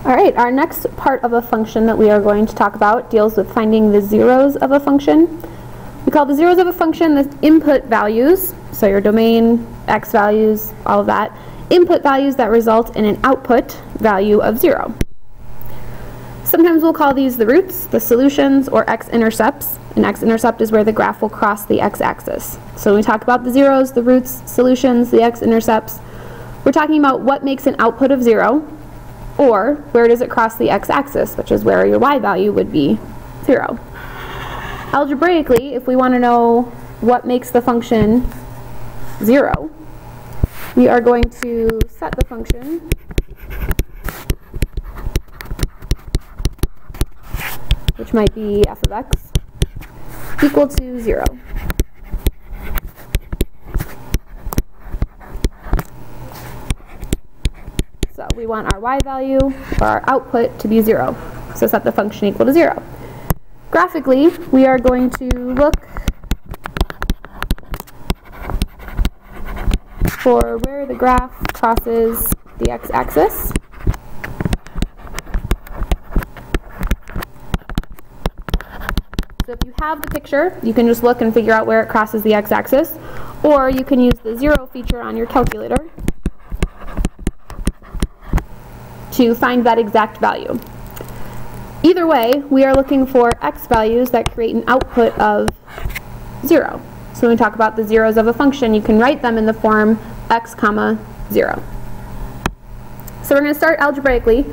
All right, our next part of a function that we are going to talk about deals with finding the zeros of a function. We call the zeros of a function the input values, so your domain, x values, all of that, input values that result in an output value of 0. Sometimes we'll call these the roots, the solutions, or x-intercepts. An x-intercept is where the graph will cross the x-axis. So when we talk about the zeros, the roots, solutions, the x-intercepts, we're talking about what makes an output of 0, or where does it cross the x-axis, which is where your y value would be 0. Algebraically, if we want to know what makes the function 0, we are going to set the function which might be f of x equal to 0. So we want our y value, or our output, to be 0. So set the function equal to 0. Graphically, we are going to look for where the graph crosses the x-axis. So if you have the picture, you can just look and figure out where it crosses the x-axis, or you can use the 0 feature on your calculator to find that exact value. Either way, we are looking for x values that create an output of 0. So when we talk about the zeros of a function, you can write them in the form x comma 0. So we're going to start algebraically.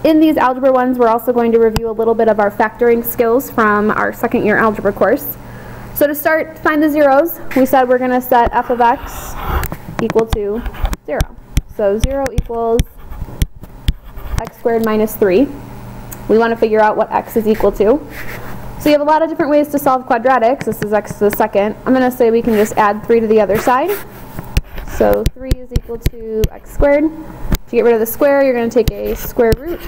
In these algebra ones, we're also going to review a little bit of our factoring skills from our second year algebra course. So to start, find the zeros. We said we're going to set f of x equal to 0. So 0 equals x squared minus 3. We want to figure out what x is equal to. So you have a lot of different ways to solve quadratics. This is x to the second. I'm going to say we can just add 3 to the other side. So 3 is equal to x squared. To get rid of the square, you're going to take a square root.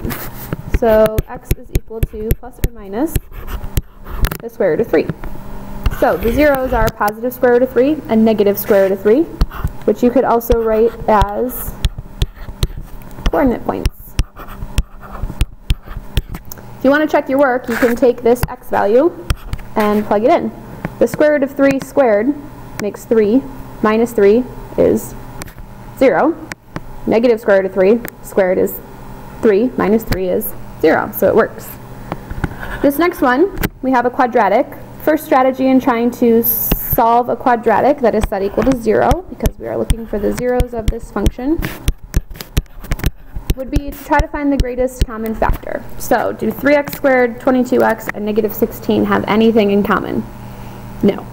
So x is equal to plus or minus the square root of 3. So the zeros are positive square root of 3 and negative square root of 3, which you could also write as coordinate points. If you want to check your work, you can take this x value and plug it in. The square root of 3 squared makes 3, minus 3 is 0. Negative square root of 3 squared is 3, minus 3 is 0, so it works. This next one, we have a quadratic. First strategy in trying to solve a quadratic that is set equal to 0, because we are looking for the zeros of this function, would be to try to find the greatest common factor. So, do 3x squared, 22x, and negative 16 have anything in common? No.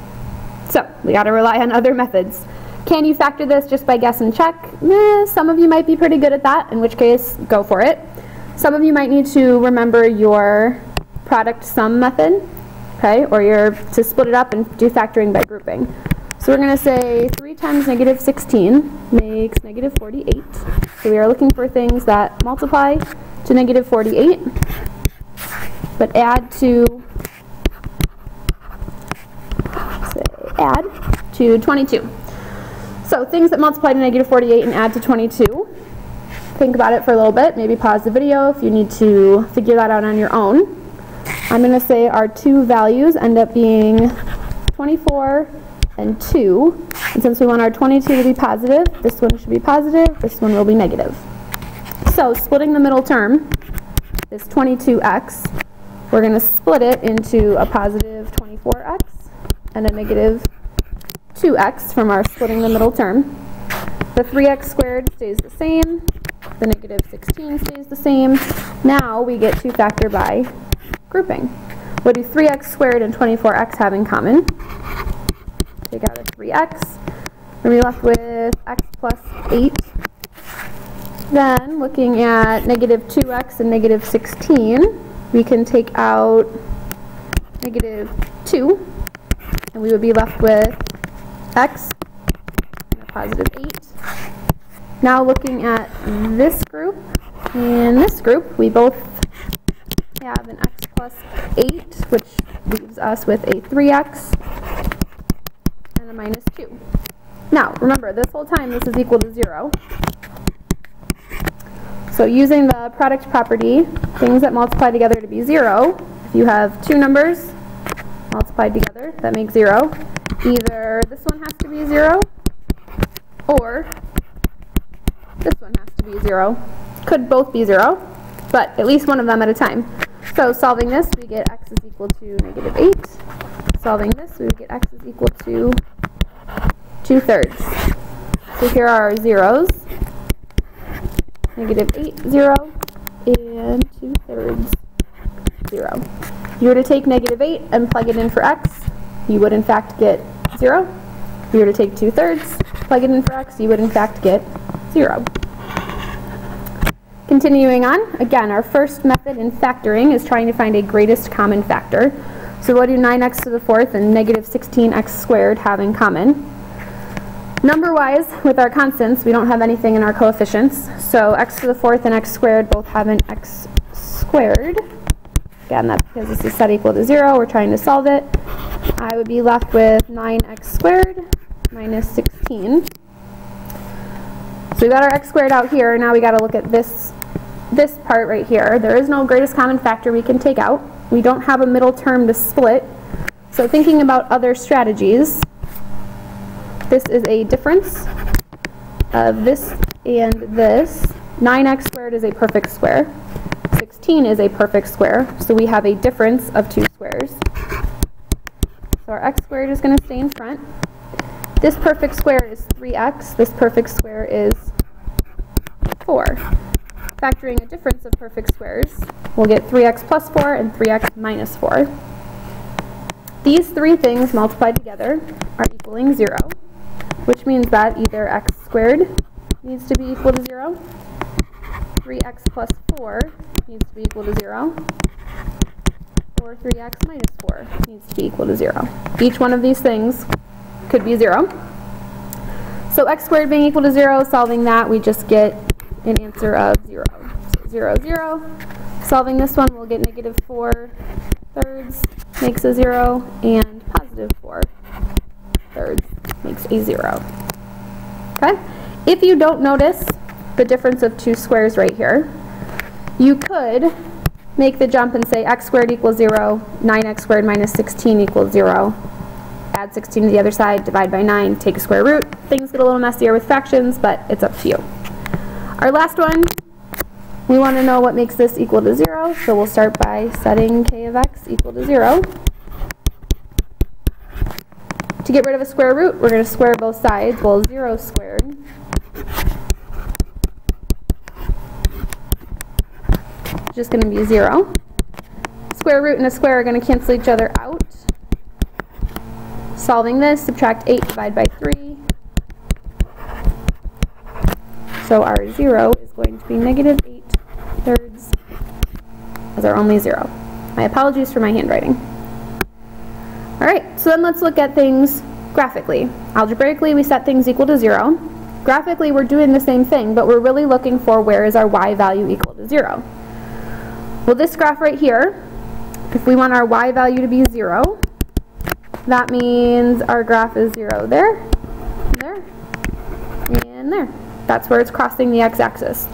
So, we got to rely on other methods. Can you factor this just by guess and check? Some of you might be pretty good at that, in which case, go for it. Some of you might need to remember your product sum method, okay, or to split it up and do factoring by grouping. So we're going to say 3 times negative 16 makes negative 48. So we are looking for things that multiply to negative 48, but add to 22. So things that multiply to negative 48 and add to 22. Think about it for a little bit. Maybe pause the video if you need to figure that out on your own. I'm going to say our two values end up being 24 and 2. And since we want our 22 to be positive, this one should be positive, this one will be negative. So splitting the middle term, this 22x, we're going to split it into a positive 24x and a negative 2x from our splitting the middle term. The 3x squared stays the same. The negative 16 stays the same. Now we get to factor by grouping. What do 3x squared and 24x have in common? Take out a 3x. We're going to be left with x plus 8. Then, looking at negative 2x and negative 16, we can take out negative 2, and we would be left with x and a positive 8. Now looking at this group, in this group, we both have an x plus 8, which leaves us with a 3x and a minus 2. Now, remember, this whole time this is equal to 0. So using the product property, things that multiply together to be 0, if you have two numbers multiplied together that make 0, either this one has to be 0 or this one has to be 0. Could both be 0, but at least one of them at a time. So solving this, we get x is equal to negative 8. Solving this, we would get x is equal to 2/3. So here are our zeros. Negative 8, 0, and 2/3, 0. If you were to take negative 8 and plug it in for x, you would in fact get 0. If you were to take 2/3, plug it in for x, you would in fact get 0. Continuing on, again, our first method in factoring is trying to find a greatest common factor. So what do 9x to the 4th and negative 16x squared have in common? Number-wise, with our constants, we don't have anything in our coefficients. So x to the 4th and x squared both have an x squared. Again, that's because this is set equal to 0. We're trying to solve it. I would be left with 9x squared minus 16. So we got our x squared out here. Now we got to look at this part right here. There is no greatest common factor we can take out. We don't have a middle term to split. So thinking about other strategies, this is a difference of this and this. 9x squared is a perfect square. 16 is a perfect square. So we have a difference of two squares. So our x squared is going to stay in front. This perfect square is 3x. This perfect square is 4. Factoring a difference of perfect squares, we'll get 3x plus 4 and 3x minus 4. These three things multiplied together are equaling 0, which means that either x squared needs to be equal to 0, 3x plus 4 needs to be equal to 0, or 3x minus 4 needs to be equal to 0. Each one of these things could be 0. So x squared being equal to 0, solving that, we just get an answer of 0. So 0, 0. Solving this one, we'll get negative 4/3 makes a 0, and positive 4/3 makes a 0. Okay? If you don't notice the difference of two squares right here, you could make the jump and say x squared equals 0, 9x squared minus 16 equals 0. Add 16 to the other side, divide by 9, take a square root. Things get a little messier with fractions, but it's up to you. Our last one, we want to know what makes this equal to 0, so we'll start by setting k of x equal to 0. To get rid of a square root, we're going to square both sides. Well, 0 squared is just going to be 0. Square root and a square are going to cancel each other out. Solving this, subtract 8, divide by 3. So our 0 is going to be negative 8/3 as our only 0. My apologies for my handwriting. Alright, so then let's look at things graphically. Algebraically, we set things equal to 0. Graphically, we're doing the same thing, but we're really looking for where is our y value equal to 0. Well, this graph right here, if we want our y value to be 0, that means our graph is 0 there, there, and there. That's where it's crossing the x-axis.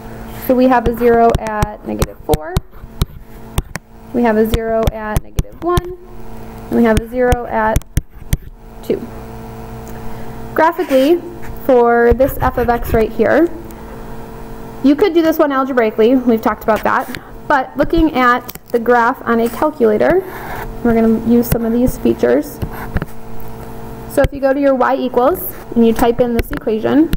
So we have a 0 at negative 4, we have a 0 at negative 1, and we have a 0 at 2. Graphically, for this f of x right here, you could do this one algebraically, we've talked about that, but looking at the graph on a calculator, we're going to use some of these features. So if you go to your y equals, and you type in this equation,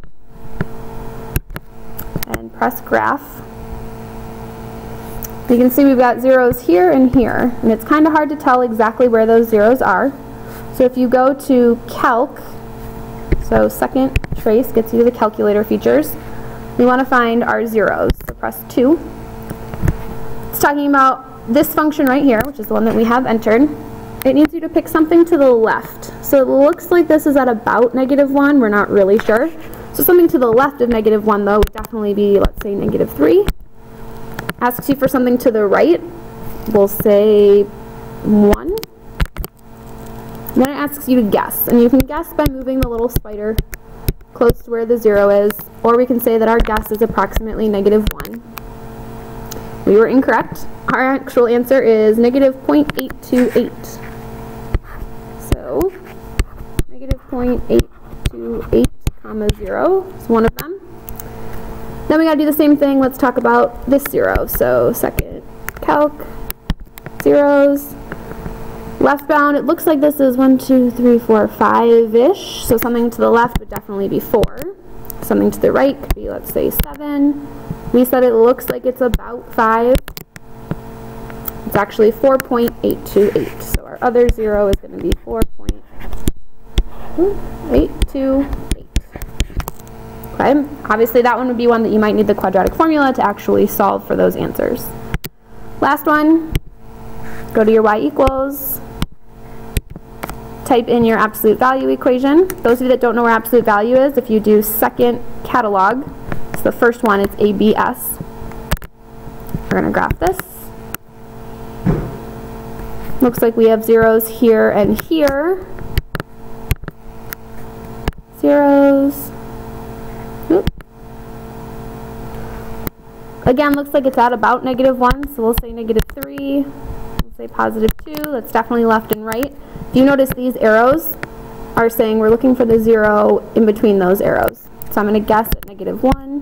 and press graph, you can see we've got zeros here and here, and it's kind of hard to tell exactly where those zeros are. So if you go to calc, so second trace gets you to the calculator features, we want to find our zeros. So press 2. It's talking about this function right here, which is the one that we have entered. It needs you to pick something to the left. So it looks like this is at about negative 1. We're not really sure. So something to the left of negative 1, though, would definitely be, let's say, negative 3. Asks you for something to the right. We'll say 1. Then it asks you to guess. And you can guess by moving the little spider close to where the 0 is. Or we can say that our guess is approximately negative 1. we were incorrect. Our actual answer is negative 0.828. So, negative 0.828, comma 0 is one of them. Then we gotta do the same thing. Let's talk about this 0. So, second calc, zeros. Left bound, it looks like this is 1, 2, 3, 4, 5-ish. So something to the left would definitely be 4. Something to the right could be, let's say, 7. We said it looks like it's about 5. It's actually 4.828. So our other 0 is going to be 4.828. Okay, obviously that one would be one that you might need the quadratic formula to actually solve for those answers. Last one, go to your y equals. Type in your absolute value equation. Those of you that don't know where absolute value is, if you do second catalog, it's the first one, it's ABS. We're going to graph this. Looks like we have zeros here and here. Zeros. Oop. Again, looks like it's at about -1, so we'll say -3. We'll say +2. That's definitely left and right. If you notice, these arrows are saying we're looking for the 0 in between those arrows. So I'm going to guess at -1.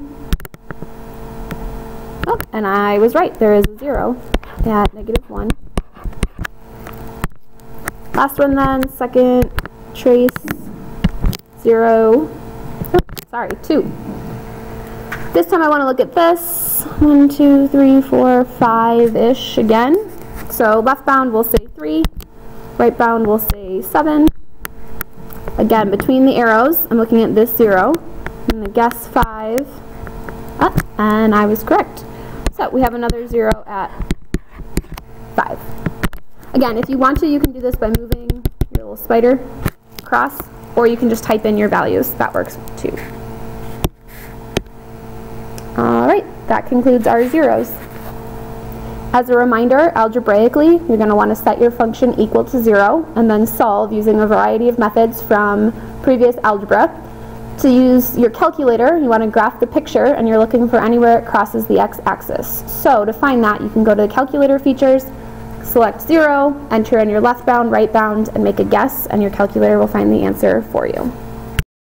Oh, and I was right. There is a 0 at -1. Last one then, second trace, 0. Oh, sorry, 2. This time I want to look at this. 1, 2, 3, 4, 5-ish again. So left bound we'll say 3. Right bound we'll say 7. Again, between the arrows, I'm looking at this 0. I'm going to guess 5. And I was correct. So we have another 0 at 5. Again, if you want to, you can do this by moving your little spider across, or you can just type in your values. That works too. Alright, that concludes our zeros. As a reminder, algebraically, you're going to want to set your function equal to 0 and then solve using a variety of methods from previous algebra. To use your calculator, you want to graph the picture and you're looking for anywhere it crosses the x-axis. So to find that, you can go to the calculator features, select 0, enter in your left bound, right bound, and make a guess, and your calculator will find the answer for you.